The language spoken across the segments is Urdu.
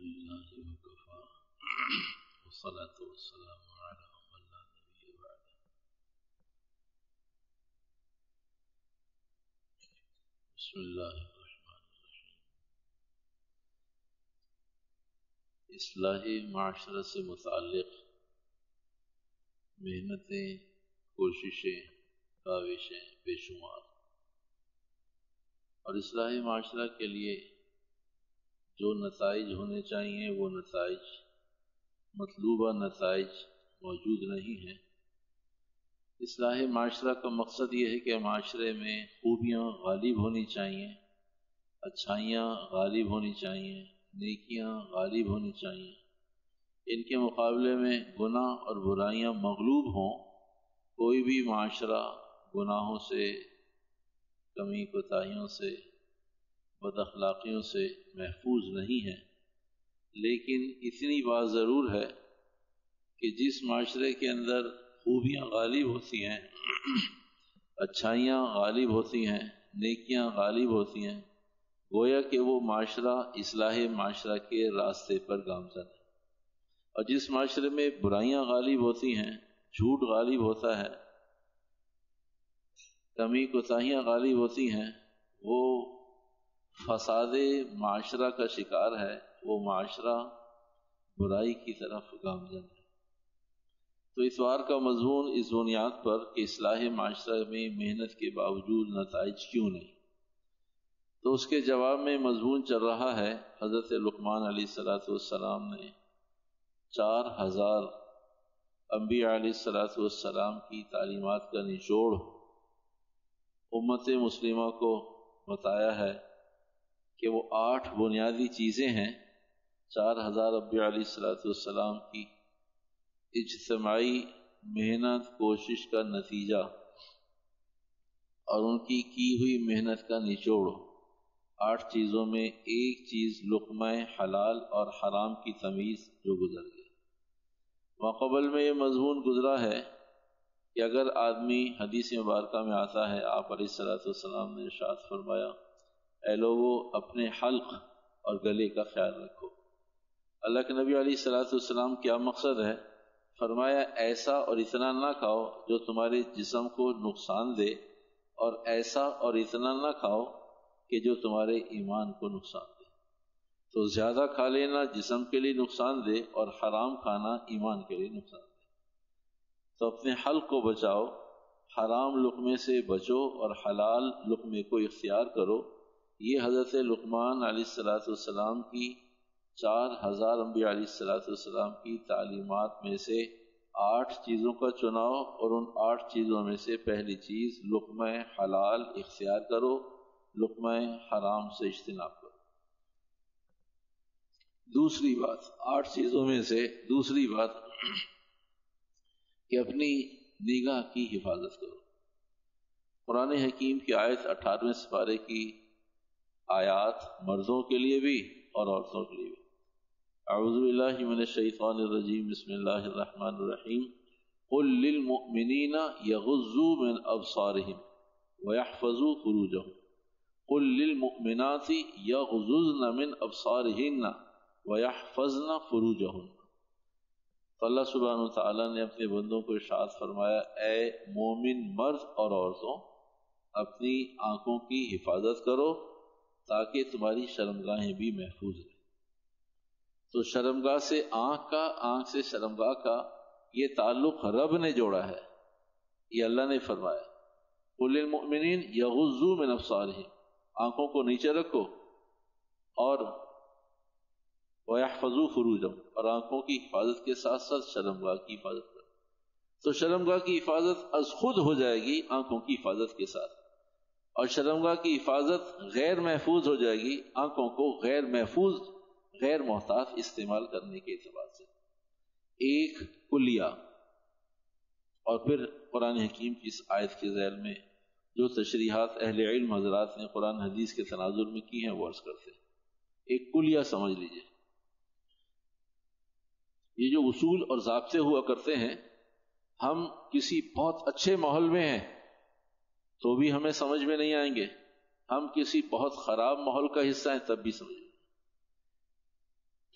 لله وكفى والصلاة والسلام على من لا نبي بعده. بسم الله الرحمن الرحيم. اصلاحی معاشرہ سے متعلق محنتیں، کوششیں، کاوشیں بے شمار، اور اصلاحی معاشرہ کے لیے جو نتائج ہونے چاہیے وہ نتائج، مطلوبہ نتائج موجود نہیں ہیں۔ اصلاح معاشرہ کا مقصد یہ ہے کہ معاشرے میں خوبیاں غالب ہونی چاہیے، اچھائیاں غالب ہونی چاہیے، نیکیاں غالب ہونی چاہیے، ان کے مقابلے میں گناہ اور برائیاں مغلوب ہوں۔ کوئی بھی معاشرہ گناہوں سے، کمی کوتاہیوں سے، بد اخلاقیوں سے محفوظ نہیں ہے، لیکن اتنی بات ضرور ہے کہ جس معاشرے کے اندر خوبیاں غالب ہوتی ہیں، اچھائیاں غالب ہوتی ہیں، نیکیاں غالب ہوتی ہیں، گویا کہ وہ معاشرہ اصلاح معاشرہ کے راستے پر گامزن ہے۔ اور جس معاشرے میں برائیاں غالب ہوتی ہیں، جھوٹ غالب ہوتا ہے، کمی کوتاہیاں غالب ہوتی ہیں، وہ فساد معاشرہ کا شکار ہے، وہ معاشرہ برائی کی طرف گامزن ہے۔ تو اس بار کا مضمون اس بنیاد پر کہ اصلاح معاشرہ میں محنت کے باوجود نتائج کیوں نہیں، تو اس کے جواب میں مضمون چل رہا ہے حضرت لقمان علیہ السلام نے 4000 انبیاء علیہ السلام کی تعلیمات کا نچوڑ امت مسلمہ کو بتایا ہے کہ وہ 8 بنیادی چیزیں ہیں 4000 انبیاء علیہ السلام کی اجتماعی محنت کوشش کا نتیجہ اور ان کی ہوئی محنت کا نچوڑ۔ 8 چیزوں میں ایک چیز لقمہ حلال اور حرام کی تمیز جو گزر گئی۔ ماقبل میں یہ مضمون گزرا ہے کہ اگر آدمی، حدیث مبارکہ میں آتا ہے، آپ علیہ السلام نے ارشاد فرمایا، اے لوگو اپنے حلق اور گلے کا خیال رکھو۔ اللہ کے نبی علیہ السلام کیا مقصد ہے؟ فرمایا ایسا اور اتنا نہ کھاؤ جو تمہارے جسم کو نقصان دے، اور ایسا اور اتنا نہ کھاؤ کہ جو تمہارے ایمان کو نقصان دے۔ تو زیادہ کھا لینا جسم کے لیے نقصان دے، اور حرام کھانا ایمان کے لیے نقصان دے۔ تو اپنے حلق کو بچاؤ، حرام لقمے سے بچو اور حلال لقمے کو اختیار کرو۔ یہ حضرت لقمان علیہ السلام کی 4000 انبیاء علیہ السلام کی تعلیمات میں سے 8 چیزوں کا چناؤ، اور ان 8 چیزوں میں سے پہلی چیز لقمہ حلال اختیار کرو، لقمہ حرام سے اجتناب کرو۔ دوسری بات، 8 چیزوں میں سے دوسری بات کہ اپنی نگاہ کی حفاظت کرو۔ قرآن حکیم کی آیت 18ویں سپارے کی آیات مردوں کے لیے بھی اور عورتوں کے لیے بھی۔ اعوذ باللہ من الشیطان الرجیم، بسم اللہ الرحمن الرحیم۔ قل للمؤمنین یغضوا من ابصارہم ویحفظوا فروجہم، قل للمؤمنات یغضضن من ابصارہن ویحفظن فروجہن۔ تو اللہ سبحانہ وتعالیٰ نے اپنے بندوں کو ارشاد فرمایا، اے مومن مرد اور عورتوں، اپنی آنکھوں کی حفاظت کرو تاکہ تمہاری شرمگاہیں بھی محفوظ رہیں۔ تو شرمگاہ سے آنکھ کا، آنکھ سے شرمگاہ کا یہ تعلق رب نے جوڑا ہے، یہ اللہ نے فرمایا۔ قل للمؤمنین یغضوا من ابصارہم، آنکھوں کو نیچے رکھو، اور وَيَحْفَظُوا فُرُوجَهُمْ، اور آنکھوں کی حفاظت کے ساتھ ساتھ شرمگاہ کی حفاظت کرو۔ تو شرمگاہ کی حفاظت از خود ہو جائے گی آنکھوں کی حفاظت کے ساتھ، اور شرمگاہ کی حفاظت غیر محفوظ ہو جائے گی آنکھوں کو غیر محفوظ، غیر محتاط استعمال کرنے کے اعتبار سے۔ ایک کلیہ، اور پھر قرآن حکیم کی اس آیت کے ذیل میں جو تشریحات اہل علم حضرات نے قرآن حدیث کے تناظر میں کی ہیں وہ عرض کرتے ہیں۔ ایک کلیہ سمجھ لیجئے، یہ جو اصول اور ضابطے ہوا کرتے ہیں، ہم کسی بہت اچھے ماحول میں ہیں تو بھی ہمیں سمجھ میں نہیں آئیں گے، ہم کسی بہت خراب ماحول کا حصہ ہیں تب بھی سمجھ میں۔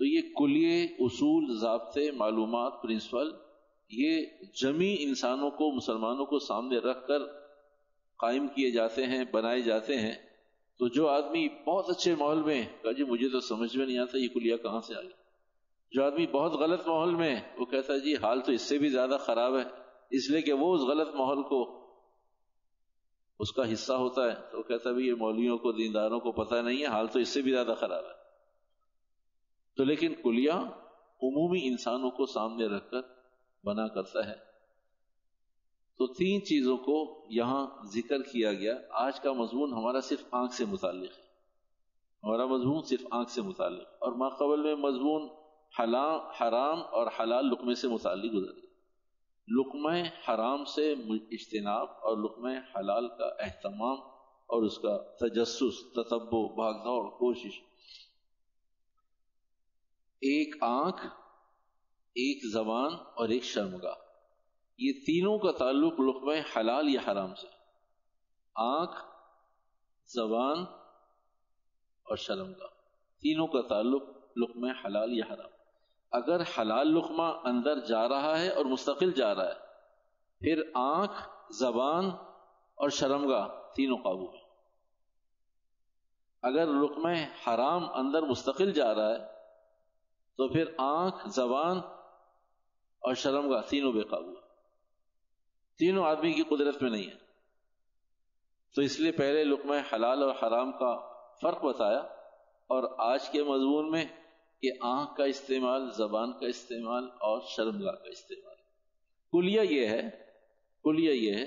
تو یہ کلیے اصول، ضابطے، معلومات، پرنسپل، یہ جمی انسانوں کو، مسلمانوں کو سامنے رکھ کر قائم کیے جاتے ہیں، بنائے جاتے ہیں. تو جو آدمی بہت اچھے ماحول میں کہا جی مجھے تو سمجھ میں نہیں آتا یہ کلیہ کہاں سے آ گئی، جو آدمی بہت غلط ماحول میں وہ کہتا ہے جی حال تو اس سے بھی زیادہ خراب ہے، اس لیے کہ وہ اس غلط ماحول کو اس کا حصہ ہوتا ہے، تو وہ کہتا ہے بھی یہ مولویوں کو، دینداروں کو پتہ نہیں ہے، حال تو اس سے بھی زیادہ خراب ہے. تو لیکن کلیہ عمومی انسانوں کو سامنے رکھ کر بنا کرتا ہے. تو تین چیزوں کو یہاں ذکر کیا گیا. آج کا مضمون ہمارا صرف آنکھ سے متعلق ہے، ہمارا مضمون صرف آنکھ سے متعلق، اور ماقبل میں مضمون حرام اور حلال لقمے سے متعلق گزر گیا. لقمہ حرام سے اجتناب اور لقمہ حلال کا اہتمام اور اس کا تجسس، تتبع، بھاگ دوڑ، کوشش. ایک آنکھ، ایک زبان اور ایک شرمگاہ، یہ تینوں کا تعلق لقمہ حلال یا حرام سے. آنکھ، زبان اور شرمگاہ، تینوں کا تعلق لقمہ حلال یا حرام. اگر حلال لقمہ اندر جا رہا ہے اور مستقل جا رہا ہے، پھر آنکھ، زبان اور شرمگاہ تینوں قابو ہیں. اگر لقمہ حرام اندر مستقل جا رہا ہے تو پھر آنکھ، زبان اور شرمگاہ تینوں بے قابو ہیں، تینوں آدمی کی قدرت میں نہیں ہے. تو اس لیے پہلے لقمہ حلال اور حرام کا فرق بتایا، اور آج کے مضمون میں کہ آنکھ کا استعمال، زبان کا استعمال اور شرمگاہ کا استعمال. کلیہ یہ ہے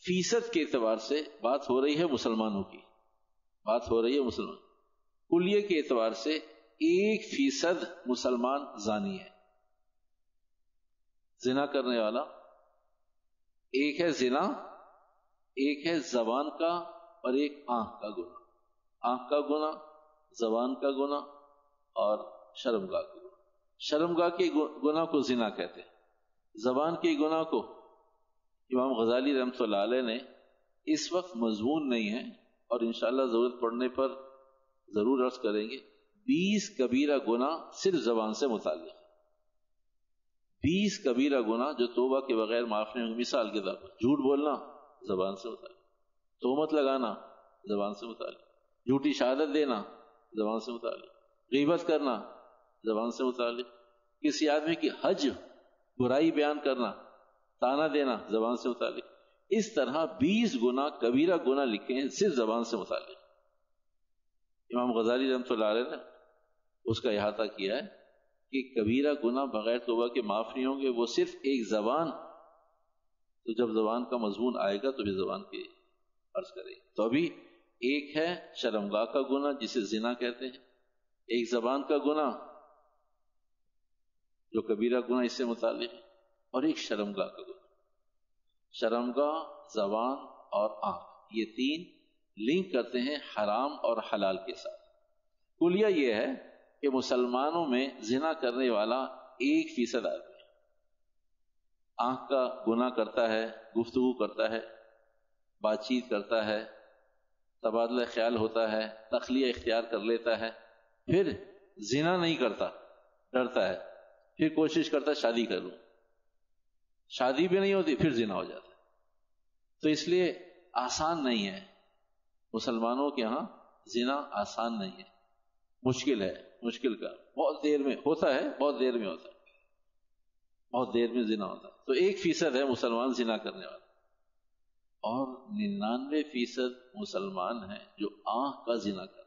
فیصد کے اعتبار سے بات ہو رہی ہے مسلمانوں کی، بات ہو رہی ہے مسلمان. کلیہ کے اعتبار سے 1% مسلمان زانی ہے، زنا کرنے والا. ایک ہے زنا، ایک ہے زبان کا اور ایک آنکھ کا گناہ. آنکھ کا گناہ، زبان کا گناہ اور شرمگاہ کا گناہ. شرمگاہ کے گناہ کو زنا کہتے ہیں، زبان کے گناہ کو امام غزالی رحمۃ اللہ علیہ نے اس وقت مضمون نہیں ہے اور انشاءاللہ ضرورت پڑنے پر ضرور عرض کریں گے، 20 کبیرہ گناہ صرف زبان سے متعلق ہے. 20 کبیرہ گناہ جو توبہ کے بغیر معاف نہیں ہوں گے. مثال کے طور پر جھوٹ بولنا زبان سے متعلق، تہمت لگانا زبان سے متعلق، جھوٹی شہادت دینا زبان سے متعلق، غیبت کرنا زبان سے متعلق، کسی آدمی کی حج برائی بیان کرنا، تانا دینا زبان سے متعلق. اس طرح 20 گناہ کبیرہ گناہ لکھے ہیں صرف زبان سے متعلق. امام غزالی رحمۃ اللہ علیہ نے اس کا احاطہ کیا ہے کہ کبیرہ گناہ بغیر توبہ کے معاف نہیں ہوں گے. وہ صرف ایک زبان، تو جب زبان کا مضمون آئے گا تو بھی زبان کی عرض کرے گی. تو ابھی ایک ہے شرمگاہ کا گناہ جسے زنا کہتے ہیں، ایک زبان کا گناہ جو کبیرہ گناہ اس سے متعلق ہے، اور ایک شرمگاہ کا گناہ. شرمگاہ، زبان اور آنکھ، یہ تین لنک کرتے ہیں حرام اور حلال کے ساتھ. کلیہ یہ ہے کہ مسلمانوں میں زنا کرنے والا 1% آدمی ہے. آنکھ کا گناہ کرتا ہے، گفتگو کرتا ہے، بات چیت کرتا ہے، تبادلہ خیال ہوتا ہے، تخلیہ اختیار کر لیتا ہے، پھر زنا نہیں کرتا، ڈرتا ہے، پھر کوشش کرتا ہے شادی کر لوں، شادی بھی نہیں ہوتی، پھر زنا ہو جاتا ہے. تو اس لیے آسان نہیں ہے، مسلمانوں کے ہاں زنا آسان نہیں ہے، مشکل ہے، مشکل کا بہت دیر میں ہوتا ہے، بہت دیر میں ہوتا ہے، بہت دیر میں زنا ہوتا ہے. تو 1% ہے مسلمان زنا کرنے والا، اور 99% مسلمان ہیں جو آنکھ کا زنا کرتے.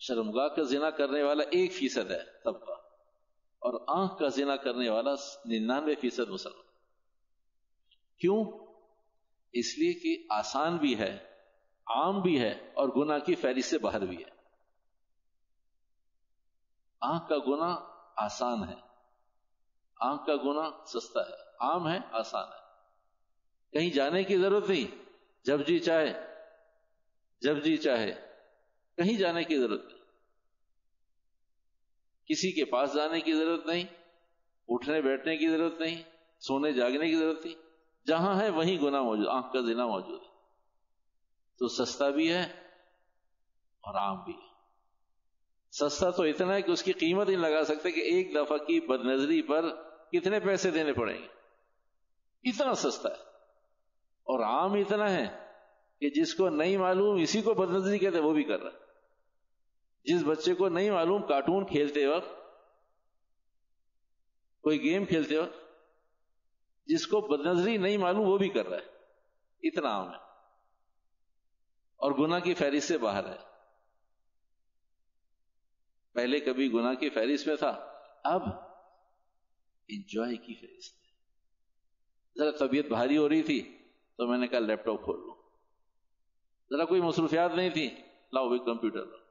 شرمگاہ کا زنا کرنے والا 1% ہے طبقہ، اور آنکھ کا زنا کرنے والا 99% مسلمان. کیوں؟ اس لیے کہ آسان بھی ہے، عام بھی ہے، اور گناہ کی فہرست سے باہر بھی ہے. آنکھ کا گناہ آسان ہے، آنکھ کا گناہ سستا ہے، عام ہے، آسان ہے، کہیں جانے کی ضرورت نہیں، جب جی چاہے، جب جی چاہے، کہیں جانے کی ضرورت نہیں، کسی کے پاس جانے کی ضرورت نہیں، اٹھنے بیٹھنے کی ضرورت نہیں، سونے جاگنے کی ضرورت نہیں، جہاں ہے وہیں گناہ موجود، آنکھ کا زنا موجود ہے. تو سستا بھی ہے اور عام بھی ہے. سستا تو اتنا ہے کہ اس کی قیمت نہیں لگا سکتے کہ ایک دفعہ کی بد نظری پر کتنے پیسے دینے پڑیں گے، اتنا سستا ہے. اور عام اتنا ہے کہ جس کو نہیں معلوم اسی کو بد نظری کہتے وہ بھی کر رہا ہے. جس بچے کو نہیں معلوم کارٹون کھیلتے وقت، کوئی گیم کھیلتے وقت، جس کو بد نظری نہیں معلوم وہ بھی کر رہا ہے، اتنا عام ہے اور گناہ کی فہرست سے باہر ہے. پہلے کبھی گناہ کی فہرست میں تھا، اب انجوائے کی فہرست ہے. ذرا طبیعت بھاری ہو رہی تھی تو میں نے کہا لیپ ٹاپ کھول لو، ذرا کوئی مصروفیات نہیں تھی، لاؤ بھی کمپیوٹر لاؤ.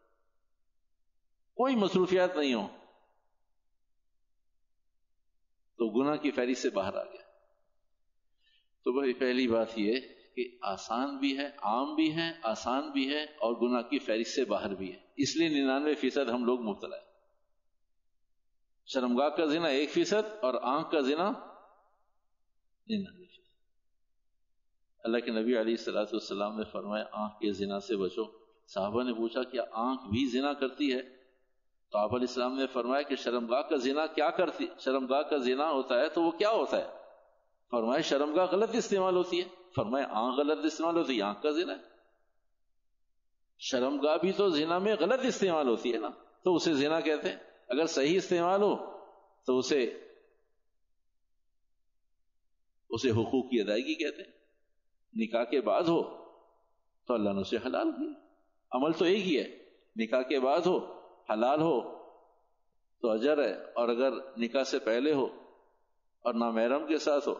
کوئی مصروفیات نہیں ہو تو گناہ کی فہرست سے باہر آ گیا. تو بھائی پہلی بات یہ کہ آسان بھی ہے، عام بھی ہے، آسان بھی ہے اور گناہ کی فہرست سے باہر بھی ہے. اس لیے 99% ہم لوگ مبتلا ہیں. شرمگاہ کا زنا 1% اور آنکھ کا زنا 99%. اللہ کے نبی علیہ الصلوۃ والسلام نے فرمایا آنکھ کے زنا سے بچو. صحابہ نے پوچھا کیا آنکھ بھی زنا کرتی ہے؟ تو آپ علیہ السلام نے فرمایا کہ شرمگاہ کا زنا کیا کرتی، شرمگاہ کا زنا ہوتا ہے تو وہ کیا ہوتا ہے؟ فرمایا شرمگاہ غلط استعمال ہوتی ہے. فرمایا آنکھ غلط استعمال ہوتی ہے، آنکھ کا زنا ہے. شرمگاہ بھی تو زنا میں غلط استعمال ہوتی ہے نا، تو اسے زنا کہتے ہیں. اگر صحیح استعمال ہو تو اسے حقوق کی ادائیگی کہتے ہیں. نکاح کے بعد ہو تو اللہ نے اسے حلال کیا. عمل تو ایک ہی ہے، نکاح کے بعد ہو حلال ہو تو اجر ہے، اور اگر نکاح سے پہلے ہو اور نامحرم کے ساتھ ہو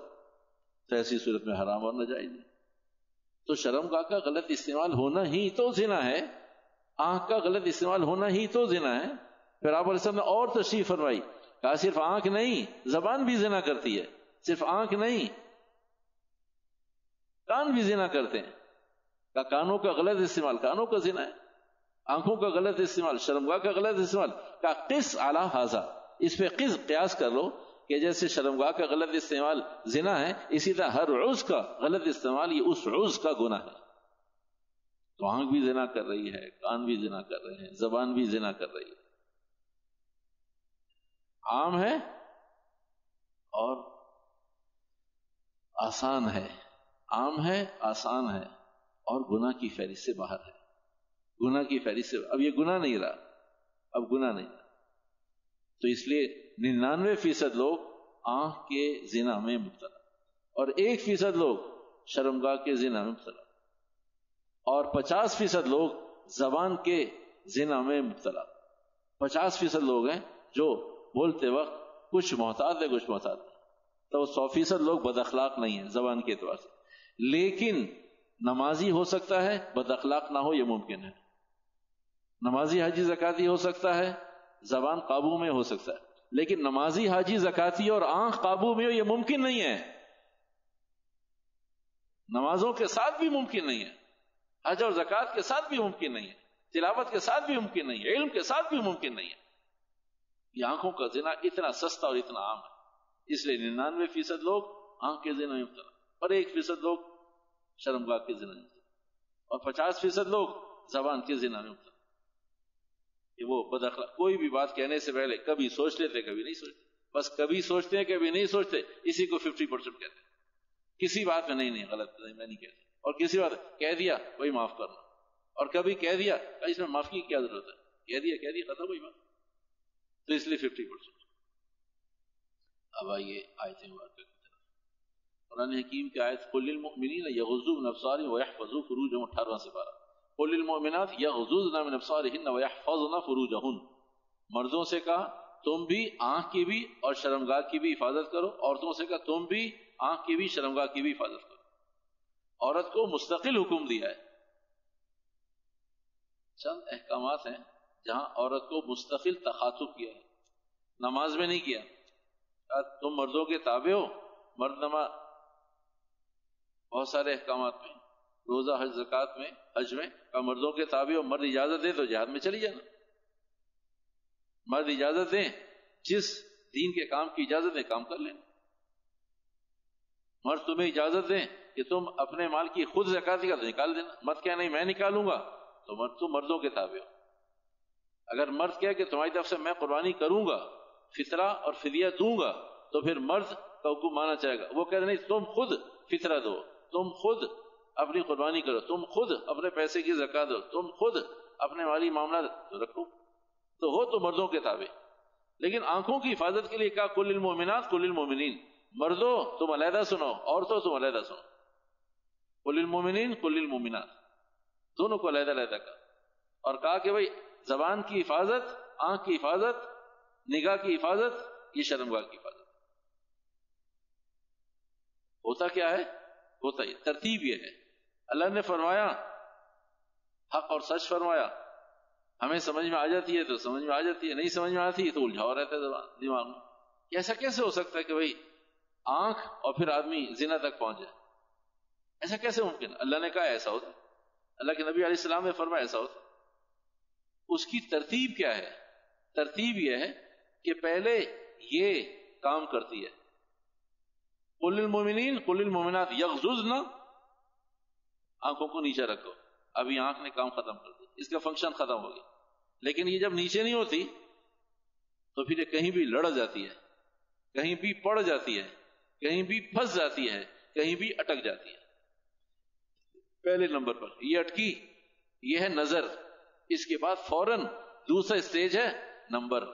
تو ایسی صورت میں حرام اور ناجائز ہے. تو شرمگاہ کا غلط استعمال ہونا ہی تو زنا ہے، آنکھ کا غلط استعمال ہونا ہی تو زنا ہے. پھر آپ علیہ السلام نے اور تشریح فرمائی، کہا صرف آنکھ نہیں زبان بھی زنا کرتی ہے، صرف آنکھ نہیں کان بھی زنا کرتے ہیں. کہا کانوں کا غلط استعمال کانوں کا زنا ہے، آنکھوں کا غلط استعمال شرمگاہ کا غلط استعمال. کہا قس علی ھذا، اس پہ قیاس کر لو کہ جیسے شرمگاہ کا غلط استعمال زنا ہے، اسی طرح ہر عضو کا غلط استعمال یہ اس عضو کا گناہ ہے. تو آنکھ بھی زنا کر رہی ہے، کان بھی زنا کر رہے ہیں، زبان بھی زنا کر رہی ہے. عام ہے اور آسان ہے، عام ہے آسان ہے اور گناہ کی فہرست سے باہر ہے. گناہ کی فہرست سے اب یہ گناہ نہیں رہا، اب گناہ نہیں رہا. تو اس لیے 99% لوگ آنکھ کے زنا میں مبتلا اور 1% لوگ شرمگاہ کے زنا میں مبتلا اور 50% لوگ زبان کے زنا میں مبتلا. 50% لوگ ہیں جو بولتے وقت کچھ محتاط ہے کچھ محتاط نہیں. تو 100% لوگ بد اخلاق نہیں ہیں زبان کے اعتبار سے، لیکن نمازی ہو سکتا ہے بد اخلاق نہ ہو، یہ ممکن ہے. نمازی حاجی زکاتی ہو سکتا ہے، زبان قابو میں ہو سکتا ہے، لیکن نمازی حاجی زکاتی اور آنکھ قابو میں ہو یہ ممکن نہیں ہے. نمازوں کے ساتھ بھی ممکن نہیں ہے، حج اور زکات کے ساتھ بھی ممکن نہیں ہے، تلاوت کے ساتھ بھی ممکن نہیں ہے، علم کے ساتھ بھی ممکن نہیں ہے. یہ آنکھوں کا زنا اتنا سستا اور اتنا عام ہے، اس لیے 99% لوگ آنکھ کے زنا میں مبتلا اور 1% لوگ شرمگاہ کے زنا میں مبتلا اور 50% لوگ زبان کے زنا میں مبتلا. کہ وہ بد اخلاق کوئی بھی بات کہنے سے پہلے کبھی سوچ لیتے کبھی نہیں سوچتے، بس کبھی سوچتے ہیں کبھی نہیں سوچتے، اسی کو 50% کہتے ہیں. کسی بات میں نہیں غلط نہیں میں نہیں کہتا، اور کسی بات کہہ دیا وہی معاف کرنا، اور کبھی کہہ دیا اس میں معافی کی کیا ضرورت ہے، کہہ دیا ختم ہوئی بات. تو اس لیے 50%. اب آئیے آیت مبارکہ کی طرف. قرآن حکیم کی آیت قل للمؤمنین یغضوا من ابصارهم ويحفظوا فروجهم 18 سے 12. قل للمؤمنات یغضضن من ابصارهن ويحفظن فروجهن. مردوں سے کہا تم بھی آنکھ کی بھی اور شرمگاہ کی بھی حفاظت کرو، عورتوں سے کہا تم بھی آنکھ کی بھی شرمگاہ کی بھی حفاظت کرو. عورت کو مستقل حکم دیا ہے. چند احکامات ہیں جہاں عورت کو مستقل تخاطب کیا ہے، نماز میں نہیں کیا. تم مردوں کے تابع ہو، مرد نماز بہت سارے احکامات میں، روزہ حج زکات میں، حج میں مردوں کے تابع ہو، مرد اجازت دے تو جہاد میں چلی جانا. مرد اجازت دیں جس دین کے کام کی اجازت دیں کام کر لینا. مرد تمہیں اجازت دیں کہ تم اپنے مال کی خود زکات کا تو نکال دینا، مت کیا نہیں میں نکالوں گا، تو تم مردوں کے تابع ہو. اگر مرد کہے کہ تمہاری طرف سے میں قربانی کروں گا، فطرہ اور فدیہ دوں گا، تو پھر مرد کا حکم مانا چاہے گا. وہ کہتے نہیں، تم خود فطرہ دو، تم خود اپنی قربانی کرو، تم خود اپنے پیسے کی زکات دو، تم خود اپنے مالی معاملات رکھو، تو ہو تو مردوں کے تابع. لیکن آنکھوں کی حفاظت کے لیے کہا کل المؤمنات کل المؤمنین، مردوں تم علیحدہ سنو، عورتوں تم علیحدہ سنو. کل المؤمنین کل المؤمنات، دونوں کو علیحدہ علیحدہ کہا. اور کہا کہ بھائی زبان کی حفاظت، آنکھ کی حفاظت، نگاہ کی حفاظت، یہ شرمگاہ کی حفاظت. ہوتا کیا ہے؟ ہوتا یہ ترتیب یہ ہے. اللہ نے فرمایا حق اور سچ فرمایا، ہمیں سمجھ میں آ جاتی ہے تو سمجھ میں آ جاتی ہے، نہیں سمجھ میں آتی ہے تو الجھاؤ رہتا ہے دماغ میں. کہ ایسا کیسے ہو سکتا ہے کہ بھائی آنکھ اور پھر آدمی زنا تک پہنچ جائے؟ ایسا کیسے ممکن ہے؟ اللہ نے کہا ایسا ہوتا. اللہ کے نبی علیہ السلام نے فرمایا ایسا ہوتا. اس کی ترتیب کیا ہے؟ ترتیب یہ ہے کہ پہلے یہ کام کرتی ہے قل للمؤمنین قل للمؤمنات یغضضن، آنکھوں کو نیچے رکھو. ابھی آنکھ نے کام ختم کر دیا، اس کا فنکشن ختم ہو گیا. لیکن یہ جب نیچے نہیں ہوتی تو پھر یہ کہیں بھی لڑ جاتی ہے، کہیں بھی پڑ جاتی ہے، کہیں بھی پھنس جاتی ہے، کہیں بھی اٹک جاتی ہے. پہلے نمبر پر یہ اٹکی، یہ ہے نظر. اس کے بعد فوراً دوسرا اسٹیج ہے نمبر.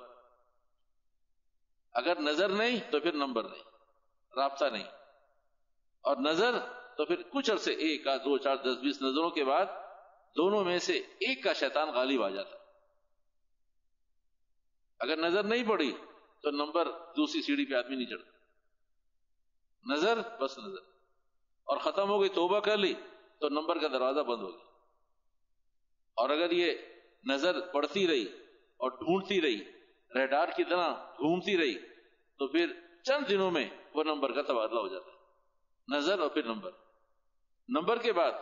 اگر نظر نہیں تو پھر نمبر نہیں، رابطہ نہیں. اور نظر تو پھر کچھ عرصے، 1 2 4 10 20 نظروں کے بعد دونوں میں سے ایک کا شیطان غالب آ جاتا. اگر نظر نہیں پڑی تو نمبر دوسری سیڑھی پہ آدمی نہیں چڑھتا. نظر بس نظر، اور ختم ہو گئی، توبہ کر لی تو نمبر کا دروازہ بند ہو گیا. اور اگر یہ نظر پڑتی رہی اور ڈھونڈتی رہی، ریڈار کی طرح گھومتی رہی، تو پھر چند دنوں میں وہ نمبر کا تبادلہ ہو جاتا ہے. نظر اور پھر نمبر، نمبر کے بعد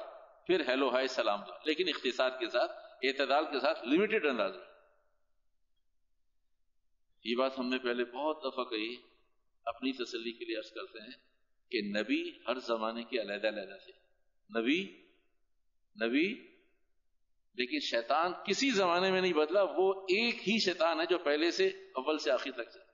پھر ہیلو ہائی سلام دو، لیکن اختصار کے ساتھ، اعتدال کے ساتھ، لمیٹڈ انداز میں. یہ بات ہم نے پہلے بہت دفعہ کہی، اپنی تسلی کے لیے عرض کرتے ہیں کہ نبی ہر زمانے کے علیحدہ علیحدہ تھے. نبی لیکن شیطان کسی زمانے میں نہیں بدلا. وہ ایک ہی شیطان ہے جو پہلے سے اول سے آخر تک چلا.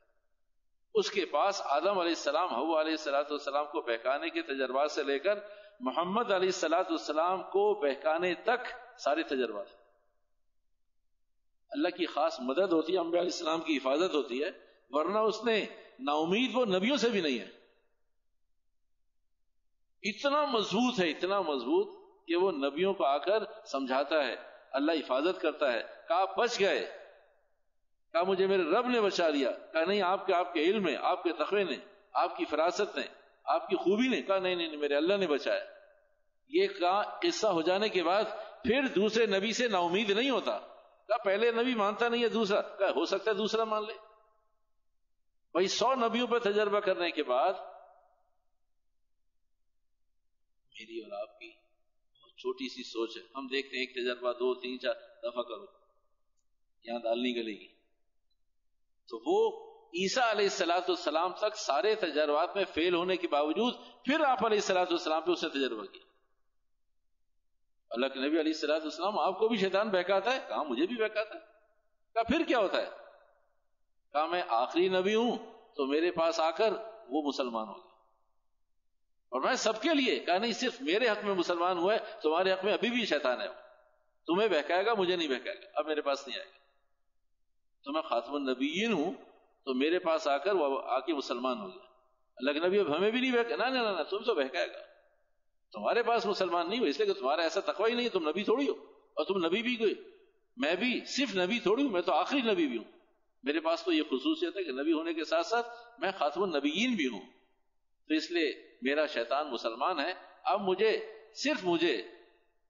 اس کے پاس آدم علیہ السلام، حوا علیہ السلام کو بہکانے کے تجربات سے لے کر محمد علیہ السلام کو بہکانے تک سارے تجربات. اللہ کی خاص مدد ہوتی ہے، انبیاء علیہ السلام کی حفاظت ہوتی ہے، ورنہ اس نے نا امید وہ نبیوں سے بھی نہیں ہے. اتنا مضبوط ہے، اتنا مضبوط کہ وہ نبیوں کو آ کر سمجھاتا ہے، اللہ حفاظت کرتا ہے. کہا بچ گئے، کہا مجھے میرے رب نے بچا لیا. کہا نہیں، آپ کے علم میں، آپ کے تقوی نے، آپ کی فراست نے، آپ کی خوبی نے. کہا نہیں، میرے اللہ نے بچایا. یہ قصہ ہو جانے کے بعد پھر دوسرے نبی سے نا امید نہیں ہوتا. کہا پہلے نبی مانتا نہیں ہے، دوسرا کہا ہو سکتا ہے دوسرا مان لے. بھائی 100 نبیوں پر تجربہ کرنے کے بعد میری اور آپ کی بہت چھوٹی سی سوچ ہے. ہم دیکھتے ہیں ایک تجربہ 2 3 4 دفعہ کرو، یہاں دال نہیں گلے گی. تو وہ عیسیٰ علیہ السلام تک سارے تجربات میں فیل ہونے کے باوجود پھر آپ علیہ السلام پہ اس نے تجربہ کیا. اللہ کے نبی علیہ السلام، آپ کو بھی شیطان بہکاتا ہے؟ کہا مجھے بھی بہکاتا ہے. کہا پھر کیا ہوتا ہے؟ کہا میں آخری نبی ہوں تو میرے پاس آ کر وہ مسلمان ہو گیا، اور میں سب کے لیے. کہا نہیں، صرف میرے حق میں مسلمان ہوا ہے، تمہارے حق میں ابھی بھی شیطان ہے. تمہیں بہکائے گا، مجھے نہیں بہکائے گا، اب میرے پاس نہیں آئے گا. تو میں خاتم النبیین ہوں تو میرے پاس آ کر وہ آ کے مسلمان ہو گیا. اللہ کے نبی اب ہمیں بھی نہیں بہکائے. نہ تم تو بہکائے گا، تمہارے پاس مسلمان نہیں ہو اس لیے کہ تمہارا ایسا تقوی ہی نہیں ہے، تم نبی تھوڑی ہو. اور تم نبی بھی گئے، میں بھی صرف نبی تھوڑی ہوں، میں تو آخری نبی بھی ہوں. میرے پاس تو یہ خصوصیت ہے کہ نبی ہونے کے ساتھ ساتھ میں خاتم النبیین بھی ہوں. تو اس لیے میرا شیطان مسلمان ہے. اب صرف مجھے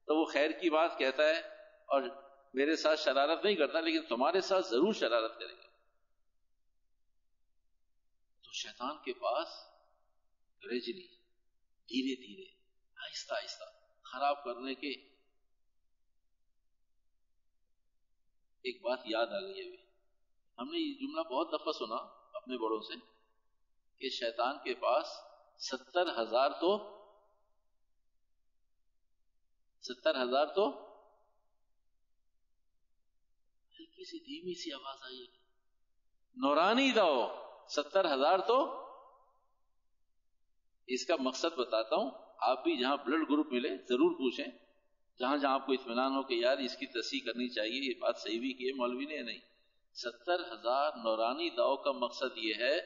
تو وہ خیر کی بات کہتا ہے اور میرے ساتھ شرارت نہیں کرتا، لیکن تمہارے ساتھ ضرور شرارت کرے گا. تو شیطان کے پاس گریجلی، دھیرے دھیرے، آہستہ آہستہ خراب کرنے کے. ایک بات یاد آ گئی ابھی، ہم نے یہ جملہ بہت دفعہ سنا اپنے بڑوں سے کہ شیطان کے پاس 70,000 تو ہلکی ہلکی سی دھیمی سی آواز آئی، نورانی داؤ 70,000 تو اس کا مقصد بتاتا ہوں، آپ بھی جہاں بلڈ گروپ ملے ضرور پوچھیں، جہاں جہاں آپ کو اطمینان ہو کہ یار اس کی تصحیح کرنی چاہیے، یہ بات صحیح بھی کی ہے مولوی نے نہیں۔ 70,000 نورانی داؤ کا مقصد یہ ہے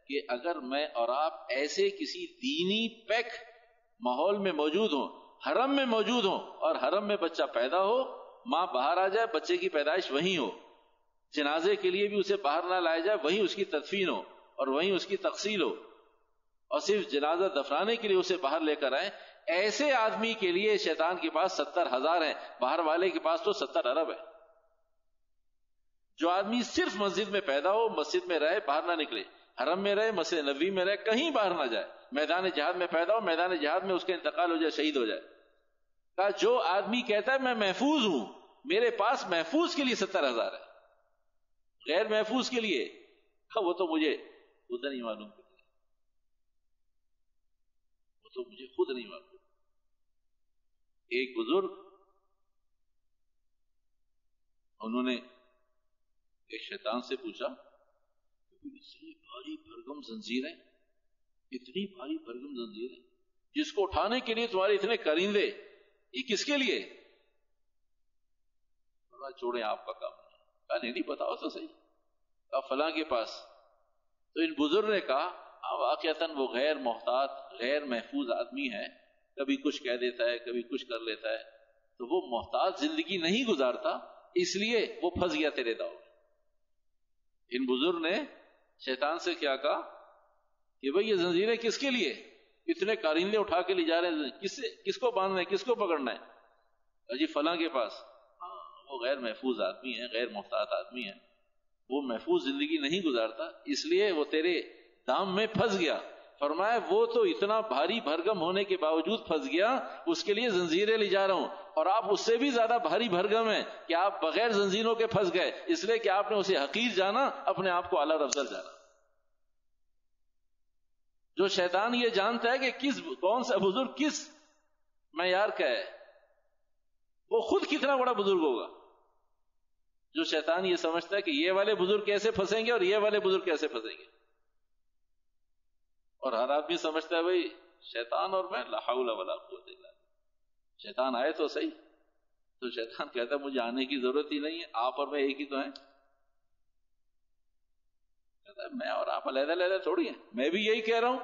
کہ اگر میں اور آپ ایسے کسی دینی پیک ماحول میں موجود ہوں، حرم میں موجود ہوں، اور حرم میں بچہ پیدا ہو، ماں باہر آ جائے، بچے کی پیدائش وہیں ہو، جنازے کے لیے بھی اسے باہر نہ لایا جائے، وہیں اس کی تدفین ہو اور وہیں اس کی تغسیل ہو، اور صرف جنازہ دفنانے کے لیے اسے باہر لے کر آئیں، ایسے آدمی کے لیے شیطان کے پاس 70,000 ہیں، باہر والے کے پاس تو 70 ارب ہے۔ جو آدمی صرف مسجد میں پیدا ہو، مسجد میں رہے، باہر نہ نکلے، حرم میں رہے، مسجد نبوی میں رہے، کہیں باہر نہ جائے، میدان جہاد میں پیدا ہو، میدان جہاد میں اس کا انتقال ہو جائے، شہید ہو جائے، کہا جو آدمی کہتا ہے میں محفوظ ہوں، میرے پاس محفوظ کے لیے 70,000 ہے، غیر محفوظ کے لیے وہ تو مجھے خود نہیں معلوم، وہ تو مجھے خود نہیں معلوم۔ ایک بزرگ، انہوں نے ایک شیطان سے پوچھا، اتنی بھاری بھرگم زنجیریں، اتنی بھاری بھرگم زنجیریں، جس کو اٹھانے کے لیے تمہارے اتنے کرندے، یہ کس کے لیے؟ چھوڑیں آپ کا کام نہیں، کہا نہیں بتاؤ تو صحیح، کہا فلاں کے پاس۔ تو ان بزرگ نے کہا واقعتاً وہ غیر محتاط، غیر محفوظ آدمی ہے، کبھی کچھ کہہ دیتا ہے، کبھی کچھ کر لیتا ہے، تو وہ محتاط زندگی نہیں گزارتا، اس لیے وہ پھنس گیا تیرے داؤ۔ ان بزرگ نے شیطان سے کیا کہا کہ بھئی یہ زنجیریں کس کے لیے؟ اتنے کارندے اٹھا کے لے جا رہے ہیں، کس کو باندھنا ہے، کس کو پکڑنا ہے؟ جی فلاں کے پاس۔ وہ غیر محفوظ آدمی ہے، غیر محتاط آدمی ہے، وہ محفوظ زندگی نہیں گزارتا، اس لیے وہ تیرے دام میں پھنس گیا۔ فرمایا وہ تو اتنا بھاری بھرگم ہونے کے باوجود پھنس گیا، اس کے لیے زنجیریں لے جا رہا ہوں، اور آپ اس سے بھی زیادہ بھاری بھرگم ہیں کہ آپ بغیر زنجیروں کے پھنس گئے، اس لیے کہ آپ نے اسے حقیر جانا، اپنے آپ کو اعلیٰ افضل جانا۔ جو شیطان یہ جانتا ہے کہ کون سا بزرگ کس معیار کا ہے، وہ خود کتنا بڑا بزرگ ہوگا۔ جو شیطان یہ سمجھتا ہے کہ یہ والے بزرگ کیسے پھنسیں گے اور یہ والے بزرگ کیسے پھنسیں گے، اور ہر آدمی سمجھتا ہے بھئی شیطان اور میں لا حول ولا قوت الا باللہ، شیطان آئے تو صحیح۔ تو شیطان کہتا ہے مجھے آنے کی ضرورت ہی نہیں ہے، آپ اور میں ایک ہی تو ہیں۔ کہتا ہے میں اور آپ علیحدہ علیحدہ تھوڑی ہیں، میں بھی یہی کہہ رہا ہوں،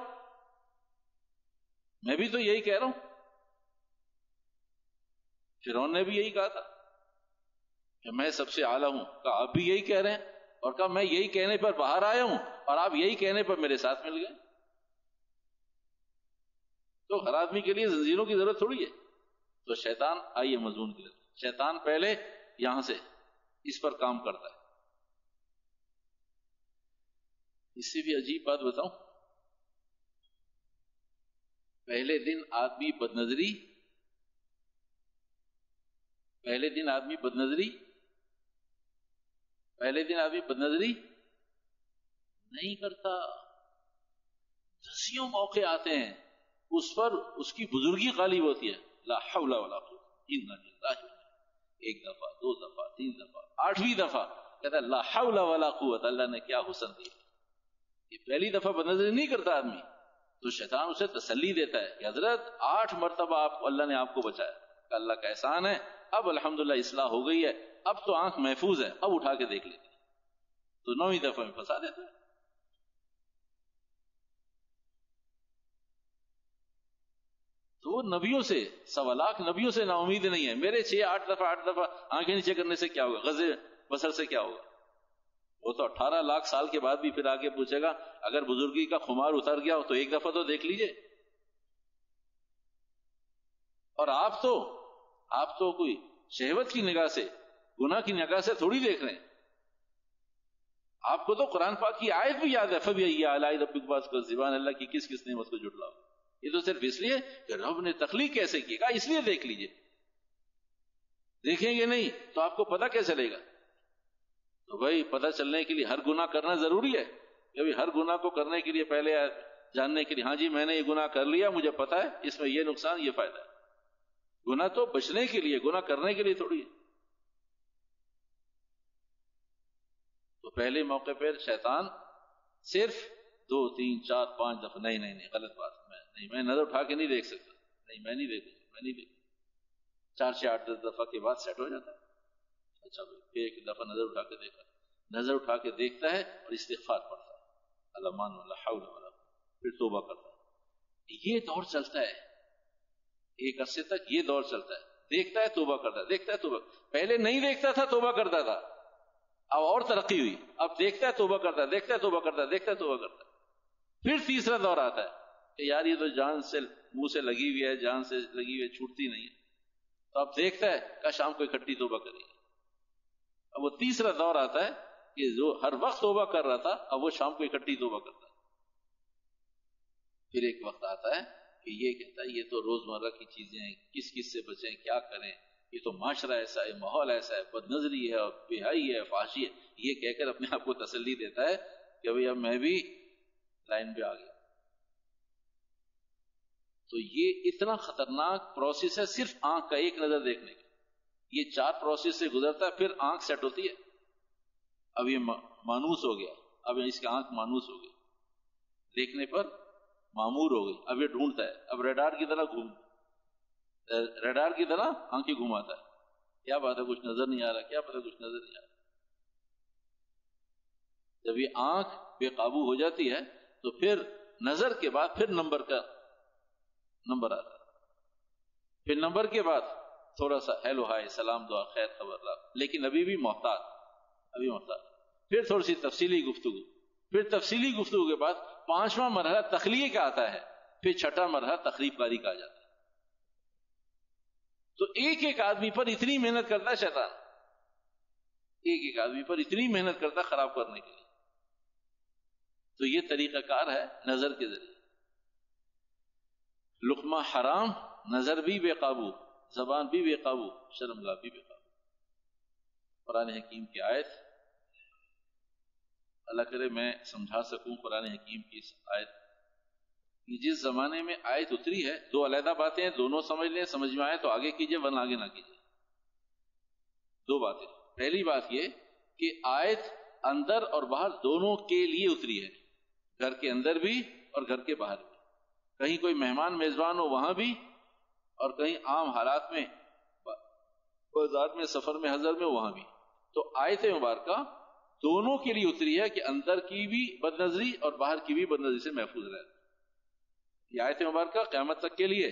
میں بھی تو یہی کہہ رہا ہوں۔ فرعون نے بھی یہی کہا تھا کہ میں سب سے اعلیٰ ہوں، کہا آپ بھی یہی کہہ رہے ہیں، اور کہا میں یہی کہنے پر باہر آیا ہوں اور آپ یہی کہنے پر میرے ساتھ مل گئے۔ تو ہر آدمی کے لیے زنجیروں کی ضرورت تھوڑی ہے۔ تو شیطان، آئیے مضمون کی طرف، شیطان پہلے یہاں سے اس پر کام کرتا ہے۔ اس سے بھی عجیب بات بتاؤں، پہلے دن آدمی بدنظری نہیں کرتا، دسیوں موقع آتے ہیں اس پر اس کی بزرگی غالب ہوتی ہے، لا حول ولا قوت الا باللہ، ایک دفعہ، دو دفعہ، تین دفعہ، 8ویں دفعہ کہتا ہے لا حول ولا قوت، اللہ نے کیا حسن دیا۔ یہ پہلی دفعہ بدنظری نہیں کرتا آدمی، تو شیطان اسے تسلی دیتا ہے کہ حضرت 8 مرتبہ اللہ نے آپ کو بچایا، کہ اللہ کا احسان ہے، اب الحمدللہ اصلاح ہو گئی ہے، اب تو آنکھ محفوظ ہے، اب اٹھا کے دیکھ لیتے، تو 9ویں دفعہ میں پھنسا دیتا ہے۔ تو وہ نبیوں سے، 1.25 لاکھ نبیوں سے نا امید نہیں ہے، میرے 6-8 دفعہ آنکھیں نیچے کرنے سے کیا ہوگا، غض بصر سے کیا ہوگا؟ وہ تو 18 لاکھ سال کے بعد بھی پھر آگے پوچھے گا، اگر بزرگی کا خمار اتر گیا ہو تو ایک دفعہ تو دیکھ لیجئے۔ اور آپ تو کوئی شہوت کی نگاہ سے، گناہ کی نگاہ سے تھوڑی دیکھ رہے ہیں، آپ کو تو قرآن پاک کی آیت بھی یاد ہے، فَبِأَيِّ آلَاءِ رَبِّكُمَا تُكَذِّبَانِ، اللہ کی کس کس نعمت کو جھٹلاؤ۔ یہ تو صرف اس لیے کہ رب نے تخلیق کیسے کی، کہا اس لیے دیکھ لیجئے، دیکھیں گے نہیں تو آپ کو پتہ کیسے چلے گا؟ تو بھائی پتہ چلنے کے لیے ہر گناہ کرنا ضروری ہے، کہ ہر گناہ کو کرنے کے لیے پہلے جاننے کے لیے ہاں جی میں نے یہ گناہ کر لیا، مجھے پتہ ہے اس میں یہ نقصان یہ فائدہ ہے۔ گناہ تو بچنے کے لیے، گناہ کرنے کے لیے تھوڑی ہے۔ پہلے موقع پر شیطان صرف 2 3 4 5 دفعہ نہیں غلط بات، میں نظر اٹھا کے نہیں دیکھ سکتا، میں نہیں دیکھوں 4 سے 8 10 دفعہ کے بعد سیٹ ہو جاتا ہے. اچھا بھائی ایک دفعہ نظر اٹھا کے دیکھا، نظر اٹھا کے دیکھتا ہے اور استغفار پڑھتا ہے، اللہ مان ولا حول ولا قوة، پھر توبہ کرتا ہے. یہ دور چلتا ہے ایک عرصے تک، یہ دور چلتا ہے. دیکھتا ہے توبہ کرتا ہے، دیکھتا ہے توبہ. پہلے نہیں دیکھتا تھا توبہ کرتا تھا، اب اور ترقی ہوئی، اب دیکھتا ہے توبہ کرتا ہے، دیکھتا ہے توبہ کرتا ہے، دیکھتا ہے توبہ کرتا ہے. پھر تیسرا دور آتا ہے کہ یار یہ تو جان سے منہ سے لگی ہوئی ہے، جان سے لگی ہوئی ہے، چھوٹتی نہیں ہے. تو اب دیکھتا ہے کہ شام کو اکٹھی توبہ کریں گے. اب وہ تیسرا دور آتا ہے کہ جو ہر وقت توبہ کر رہا تھا اب وہ شام کو اکٹھی توبہ کرتا ہے. پھر ایک وقت آتا ہے کہ یہ کہتا ہے یہ تو روزمرہ کی چیزیں ہیں، کس سے بچیں، کیا کریں، یہ تو معاشرہ ایسا ہے، ماحول ایسا ہے، بد نظری ہے اور بے حیائی ہے، فحاشی ہے. یہ کہہ کر اپنے آپ کو تسلی دیتا ہے کہ بھئی اب میں بھی لائن پہ آ گیا. تو یہ اتنا خطرناک پروسیس ہے صرف آنکھ کا ایک نظر دیکھنے کا. یہ 4 پروسیس سے گزرتا ہے پھر آنکھ سیٹ ہوتی ہے. اب یہ مانوس ہو گیا، اب اس کی آنکھ مانوس ہو گئی، دیکھنے پر معمور ہو گئی. اب یہ ڈھونڈتا ہے، اب ریڈار کی طرح آنکھیں گھماتا ہے. کیا بات ہے، کچھ نظر نہیں آ رہا، کیا پتہ کچھ نظر نہیں آ رہا. جب یہ آنکھ بے قابو ہو جاتی ہے تو پھر نظر کے بعد پھر نمبر آتا ہے. پھر نمبر کے بعد تھوڑا سا ہیلو ہائے، سلام دعا، خیر خبر رہا، لیکن ابھی بھی محتاط. پھر تھوڑی سی تفصیلی گفتگو، پھر تفصیلی گفتگو کے بعد 5واں مرحلہ تخلیق کا آتا ہے، پھر 6واں مرحلہ تخریب کاری کا آ جاتا ہے. تو ایک آدمی پر اتنی محنت کرتا ہے شیطان، ایک آدمی پر اتنی محنت کرتا ہے خراب کرنے کے لیے. تو یہ طریقہ کار ہے نظر کے ذریعے. لقمہ حرام، نظر بھی بے قابو، زبان بھی بے قابو، شرمگاہ بھی بے قابو. قرآن حکیم کی آیت، اللہ کرے میں سمجھا سکوں قرآن حکیم کی اس آیت. یہ جس زمانے میں آیت اتری ہے، 2 علیحدہ باتیں ہیں، دونوں سمجھ لیں، سمجھ میں آئے تو آگے کیجئے ورنہ آگے نہ کیجئے. 2 باتیں. پہلی بات یہ کہ آیت اندر اور باہر دونوں کے لیے اتری ہے، گھر کے اندر بھی اور گھر کے باہر بھی. کہیں کوئی مہمان میزبان ہو وہاں بھی، اور کہیں عام حالات میں بازار میں، سفر میں، حضر میں، وہاں بھی. تو آیت مبارکہ دونوں کے لیے اتری ہے کہ اندر کی بھی بد نظری اور باہر کی بھی بد نظری سے محفوظ رہے. یہ آیت مبارکہ قیامت تک کے لیے.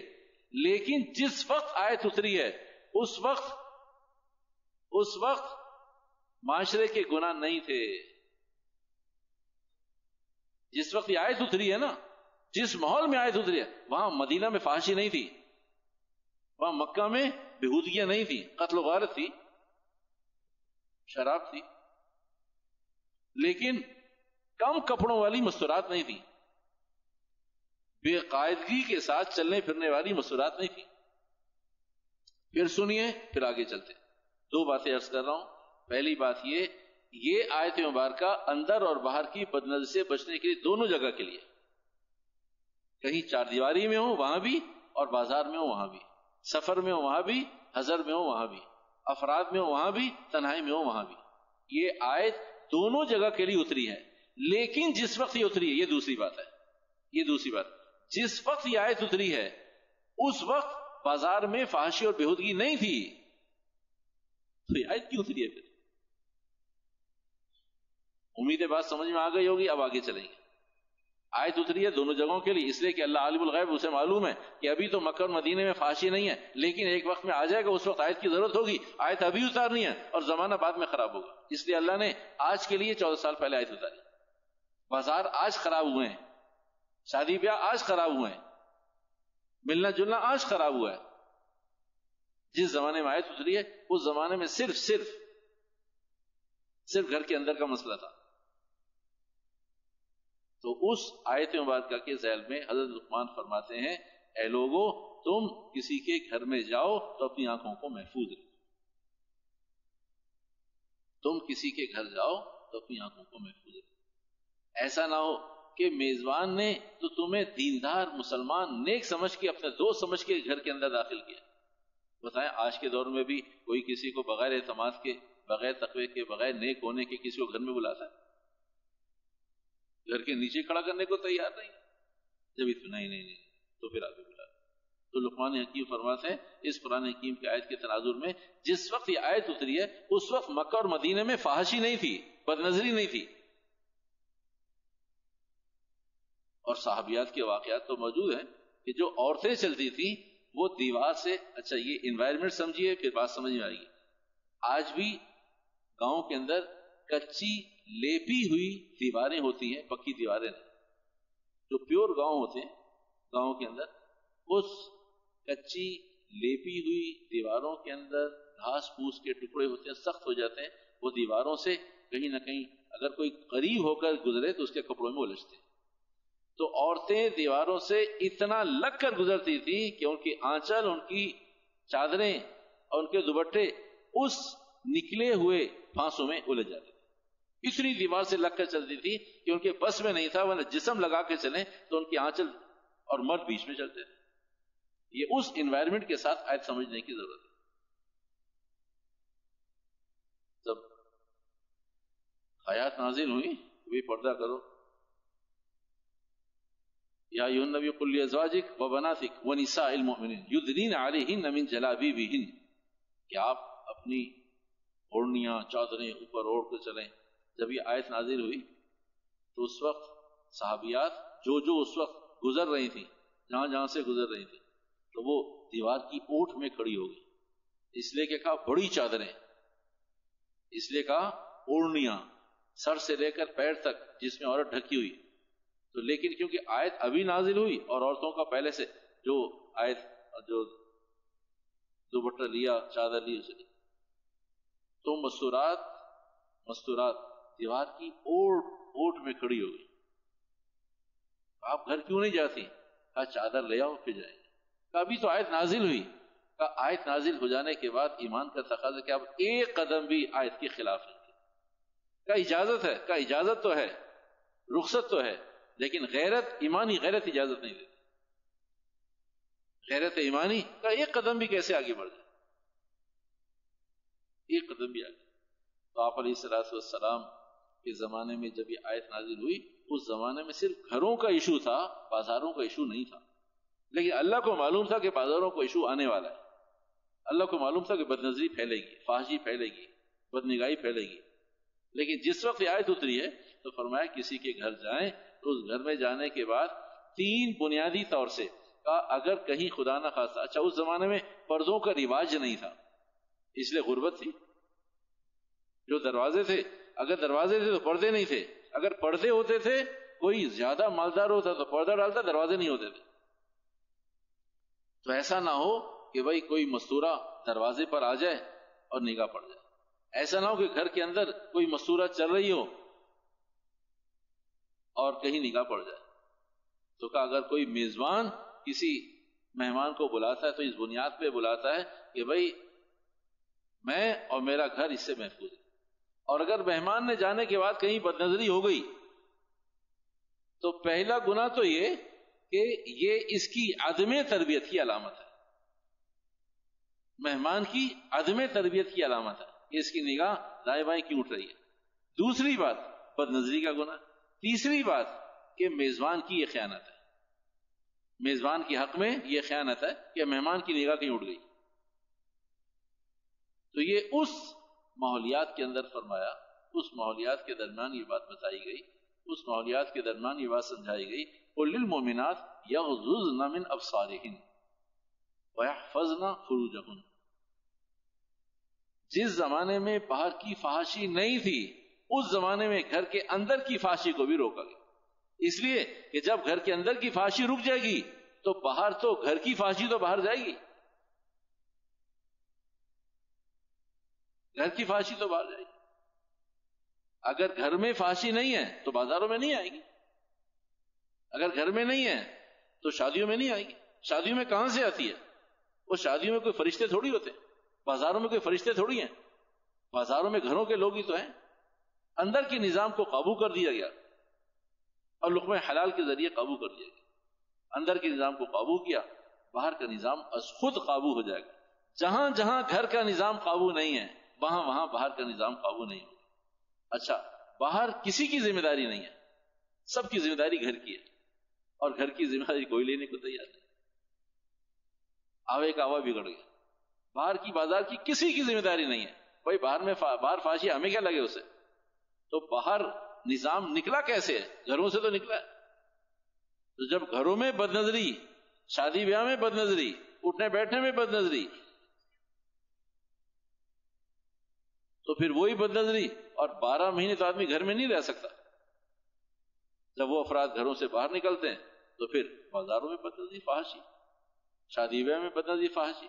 لیکن جس وقت آیت اتری ہے اس وقت معاشرے کے گناہ نہیں تھے. جس وقت یہ آیت اتری ہے نا، جس ماحول میں آیت اتری ہے، وہاں مدینہ میں فحاشی نہیں تھی، وہاں مکہ میں بہودگیاں نہیں تھی، قتل و غارت تھی، شراب تھی، لیکن کم کپڑوں والی مستورات نہیں تھی، بے قاعدگی کے ساتھ چلنے پھرنے والی مستورات نہیں تھی. پھر سنیے، پھر آگے چلتے. 2 باتیں عرض کر رہا ہوں. پہلی بات یہ آیت مبارکہ اندر اور باہر کی بدنظری سے بچنے کے لیے دونوں جگہ کے لیے، کہیں 4 دیواری میں ہو وہاں بھی، اور بازار میں ہو وہاں بھی، سفر میں ہو وہاں بھی، حضر میں ہو وہاں بھی، افراد میں ہو وہاں بھی، تنہائی میں ہو وہاں بھی. یہ آیت دونوں جگہ کے لیے اتری ہے. لیکن جس وقت یہ اتری ہے، یہ دوسری بات ہے، یہ دوسری بات، جس وقت یہ آیت اتری ہے اس وقت بازار میں فحاشی اور بےہودگی نہیں تھی. تو یہ آیت کیوں اتری ہے پھر؟ امید ہے بات سمجھ میں آ گئی ہوگی. اب آگے چلیں گے. آیت اتری ہے دونوں جگہوں کے لیے اس لیے کہ اللہ عالم الغیب، اسے معلوم ہے کہ ابھی تو مکہ اور مدینے میں فحاشی نہیں ہے، لیکن ایک وقت میں آ جائے گا، اس وقت آیت کی ضرورت ہوگی. آیت ابھی اتارنی ہے اور زمانہ بعد میں خراب ہوگا، اس لیے اللہ نے آج کے لیے 14 سال پہلے آیت اتاری. بازار آج خراب ہوئے ہیں، شادی بیاہ آج خراب ہوئے ہیں، ملنا جلنا آج خراب ہوا ہے. جس زمانے میں آیت اتری ہے اس زمانے میں صرف گھر کے اندر کا مسئلہ تھا. تو اس آیت مبارکہ کے ذیل میں حضرت لقمان فرماتے ہیں، اے لوگو تم کسی کے گھر میں جاؤ تو اپنی آنکھوں کو محفوظ رکھو. تم کسی کے گھر جاؤ تو اپنی آنکھوں کو محفوظ رکھو. ایسا نہ ہو کہ میزبان نے تو تمہیں دیندار مسلمان نیک سمجھ کے، اپنے دوست سمجھ کے گھر کے اندر داخل کیا. بتائیں آج کے دور میں بھی کوئی کسی کو بغیر اعتماد کے بغیر تقوی کے، بغیر نیک ہونے کے کسی کو گھر میں بلاتا ہے؟ گھر کے نیچے کھڑا کرنے کو تیار نہیں، جب نہیں تو پھر آگے بلا۔ تو لقمان حکیم فرماتے ہیں اس قرآن حکیم کی آیت کے تناظر میں، جس وقت یہ آیت اتری ہے اس وقت مکہ اور مدینہ میں فحاشی نہیں تھی، بدنظری نہیں تھی، اور صحابیات کے واقعات تو موجود ہیں کہ جو عورتیں چلتی تھیں وہ دیوار سے، اچھا یہ انوائرمنٹ سمجھیے پھر بات سمجھ میں آئے گی، آج بھی گاؤں کے اندر کچی لیپی ہوئی دیواریں ہوتی ہیں، پکی دیواریں نہیں، جو پیور گاؤں ہوتے ہیں گاؤں کے اندر، اس کچی لیپی ہوئی دیواروں کے اندر گھاس پھوس کے ٹکڑے ہوتے ہیں، سخت ہو جاتے ہیں، وہ دیواروں سے کہیں نہ کہیں اگر کوئی قریب ہو کر گزرے تو اس کے کپڑوں میں الجھتے ہیں۔ تو عورتیں دیواروں سے اتنا لگ کر گزرتی تھی کہ ان کی آنچل، ان کی چادریں اور ان کے دوپٹے اس نکلے ہوئے پھانسوں میں الجھ جاتے تھے، اتنی دیوار سے لگ کر چلتی تھی کہ ان کے بس میں نہیں تھا، ورنہ جسم لگا کے چلیں تو ان کی آنچل اور مرد بیچ میں چلتے تھے۔ یہ اس انوائرمنٹ کے ساتھ آیت سمجھنے کی ضرورت ہے۔ جب آیات نازل ہوئی بھی پردہ کرو، یا ایھا النبی قل لازواجک وبناتک ونساء المؤمنین یدنین علیہن من جلابیبہن، کہ آپ اپنی اوڑھنیاں چادریں اوپر اوڑھ کر چلیں۔ جب یہ آیت نازل ہوئی تو اس وقت صحابیات جو اس وقت گزر رہی تھیں، جہاں سے گزر رہی تھیں، تو وہ دیوار کی اوٹ میں کھڑی ہو گئی، اس لیے کہ کہا بڑی چادریں، اس لیے کہا اوڑھنیاں سر سے لے کر پیر تک جس میں عورت ڈھکی ہوئی۔ تو لیکن کیونکہ آیت ابھی نازل ہوئی اور عورتوں کا پہلے سے جو آیت جو دوپٹہ لیا، چادر لی اسے، تو مستورات دیوار کی اوٹ میں کھڑی ہو گئی۔ آپ گھر کیوں نہیں جاتی؟ کہا چادر لے آؤ پھر جائیں گے۔ ابھی تو آیت نازل ہوئی۔ کہا آیت نازل ہو جانے کے بعد ایمان کا تقاضا کہ اب ایک قدم بھی آیت کے خلاف نہیں۔ کہا اجازت ہے، کہا اجازت تو ہے، رخصت تو ہے، لیکن غیرت ایمانی غیرت اجازت نہیں دیتی۔ غیرت ایمانی کا ایک قدم بھی کیسے آگے بڑھ جائے، ایک قدم بھی آگے۔ تو آپ علیہ الصلوۃ والسلام کے زمانے میں جب یہ آیت نازل ہوئی، اس زمانے میں صرف گھروں کا ایشو تھا، بازاروں کا ایشو نہیں تھا، لیکن اللہ کو معلوم تھا کہ بازاروں کو ایشو آنے والا ہے۔ اللہ کو معلوم تھا کہ بدنظری پھیلے گی، فحاشی پھیلے گی، بدنگاہی پھیلے گی، لیکن جس وقت یہ آیت اتری ہے تو فرمایا کسی کے گھر جائیں تو اس گھر میں جانے کے بعد 3 بنیادی طور سے کہا اگر کہیں خدا نہ خواستہ، اچھا اس زمانے میں پردوں کا رواج نہیں تھا، اس لیے غربت تھی، جو دروازے تھے اگر دروازے تھے تو پردے نہیں تھے، اگر پردے ہوتے تھے کوئی زیادہ مالدار ہوتا تو پردہ ڈالتا، دروازے نہیں ہوتے تھے۔ تو ایسا نہ ہو کہ بھائی کوئی مستورہ دروازے پر آ جائے اور نگاہ پڑ جائے، ایسا نہ ہو کہ گھر کے اندر کوئی مستورہ چل رہی ہو اور کہیں نگاہ پڑ جائے۔ تو کہا اگر کوئی میزبان کسی مہمان کو بلاتا ہے تو اس بنیاد پہ بلاتا ہے کہ بھائی میں اور میرا گھر اس سے محفوظ ہے، اور اگر مہمان نے جانے کے بعد کہیں بدنظری ہو گئی تو پہلا گناہ تو یہ کہ یہ اس کی عدم تربیت کی علامت ہے، مہمان کی عدم تربیت کی علامت ہے کہ اس کی نگاہ دائیں بائیں کیوں اٹھ رہی ہے۔ دوسری بات بدنظری کا گناہ، تیسری بات کہ میزبان کی یہ خیانت ہے، میزبان کے حق میں یہ خیانت ہے کہ مہمان کی نگاہ کہیں اٹھ گئی۔ تو یہ اس ماحولیات کے اندر فرمایا، اس ماحولیات کے درمیان یہ بات بتائی گئی، اس ماحولیات کے درمیان یہ بات سمجھائی گئی، قُل لِّلْمُؤْمِنَاتِ يَغْضُضْنَ مِنْ أَبْصَارِهِنَّ وَيَحْفَظْنَ فُرُوجَهُنَّ۔ جس زمانے میں باہر کی فحاشی نہیں تھی اس زمانے میں گھر کے اندر کی فحاشی کو بھی روکا گیا، اس لیے کہ جب گھر کے اندر کی فحاشی رک جائے گی تو باہر تو گھر کی فحاشی تو باہر جائے گی، گھر کی فحاشی تو باہر جائے گی۔ اگر گھر میں فحاشی نہیں ہے تو بازاروں میں نہیں آئے گی، اگر گھر میں نہیں ہے تو شادیوں میں نہیں آئے گی۔ شادیوں میں کہاں سے آتی ہے؟ وہ شادیوں میں کوئی فرشتے تھوڑی ہوتے، بازاروں میں کوئی فرشتے تھوڑی ہیں، بازاروں میں گھروں کے لوگ ہی تو ہیں۔ اندر کے نظام کو قابو کر دیا گیا اور لقمہ حلال کے ذریعے قابو کر دیا گیا، اندر کے نظام کو قابو کیا، باہر کا نظام از خود قابو ہو جائے گا۔ جہاں جہاں گھر کا نظام قابو نہیں ہے وہاں باہر کا نظام قابو نہیں ہوگا. اچھا باہر کسی کی ذمہ داری نہیں ہے, سب کی ذمہ داری گھر کی ہے, اور گھر کی ذمہ داری کوئی لینے کو تیار نہیں. آوے کا آوا بگڑ گیا. باہر کی بازار کی کسی کی ذمہ داری نہیں ہے. بھائی باہر فاشی ہمیں کیا لگے اسے. تو باہر نظام نکلا کیسے ہے؟ گھروں سے تو نکلا ہے. تو جب گھروں میں بد نظری, شادی بیاہ میں بد نظری, اٹھنے بیٹھنے میں بد نظری, تو پھر وہی بد نظری, اور 12 مہینے تو آدمی گھر میں نہیں رہ سکتا. جب وہ افراد گھروں سے باہر نکلتے ہیں تو پھر بازاروں میں بد نظری فحاشی, شادی بیاہ میں بد نظری فحاشی.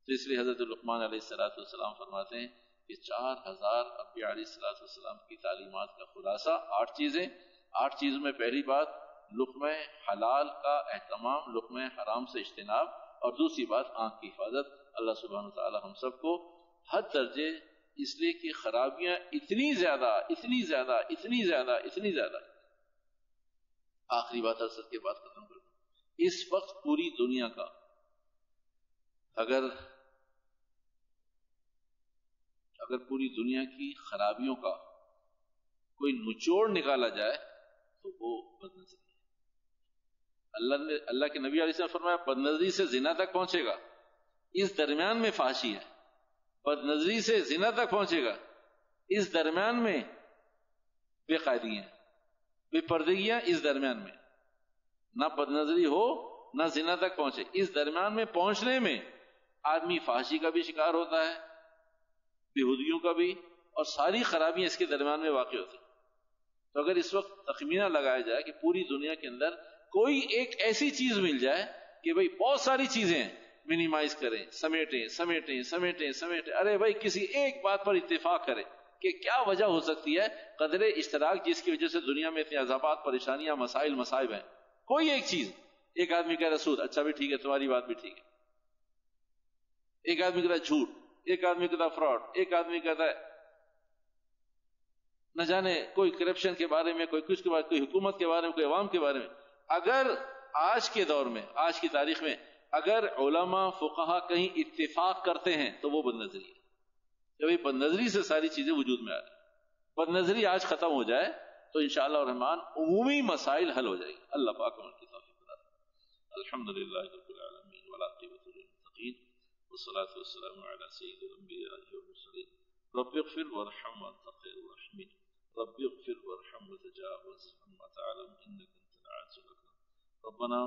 تو اس لیے حضرت لقمان علیہ السلام فرماتے ہیں کہ 4000 انبیاء علیہ السلام کی تعلیمات کا خلاصہ 8 چیزیں. 8 چیزوں میں پہلی بات لقمہ حلال کا اہتمام, لقمہ حرام سے اجتناب, اور دوسری بات آنکھ کی حفاظت. اللہ سبحانہ وتعالی ہم سب کو حد درجے, اس لیے کہ خرابیاں اتنی زیادہ. آخری بات عرض کے بعد ختم کر دوں. اس وقت پوری دنیا کا اگر پوری دنیا کی خرابیوں کا کوئی نچوڑ نکالا جائے تو وہ بد نظری ہے. اللہ کے نبی علیہ السلام فرمایا بد نظری سے زنا تک پہنچے گا, اس درمیان میں فحاشی ہے. بد نظری سے زنا تک پہنچے گا, اس درمیان میں بے قاعدگیاں, بے پردگیاں, اس درمیان میں نہ بد نظری ہو نہ زنا تک پہنچے. اس درمیان میں پہنچنے میں آدمی فحاشی کا بھی شکار ہوتا ہے, بےہودگیوں کا بھی, اور ساری خرابیاں اس کے درمیان میں واقع ہوتی. تو اگر اس وقت تخمینہ لگایا جائے کہ پوری دنیا کے اندر کوئی ایک ایسی چیز مل جائے کہ بھئی بہت ساری چیزیں منیمائز کریں, سمیٹیں, ارے بھئی کسی ایک بات پر اتفاق کریں کہ کیا وجہ ہو سکتی ہے قدر اشتراک جس کی وجہ سے دنیا میں اتنی عذابات, پریشانیاں, مسائل, مصائب ہیں. کوئی ایک چیز, ایک آدمی کہہ رہا سود, اچھا بھی ٹھیک ہے, تمہاری بات بھی ٹھیک ہے. ایک آدمی کہتا ہے جھوٹ, ایک آدمی کہتا ہے فراڈ, ایک آدمی کہتا ہے نہ جانے کوئی کرپشن کے بارے میں, کوئی کچھ کے بارے میں, کوئی حکومت کے بارے میں, کوئی عوام کے بارے میں. اگر آج کے دور میں, آج کی تاریخ میں اگر علماء فقہا کہیں اتفاق کرتے ہیں تو وہ بد نظری ہے. کہ بھئی بد نظری سے ساری چیزیں وجود میں آ رہی ہیں. بد نظری آج ختم ہو جائے تو انشاءاللہ الرحمن عمومی مسائل حل ہو جائیں گے. اللہ پاک ہم کی توفیق عطا فرمائے. الحمدللہ رب العالمین والعاقبۃ للمتقین والصلاة والسلام علی سید الانبیاء والمرسلین. رب اغفر وارحم وانت خیر الراحمین. رب اغفر وارحم وتجاوز عما تعلم انك انت العزیز الحکیم. ربنا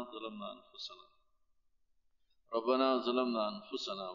ظلمنا انفسنا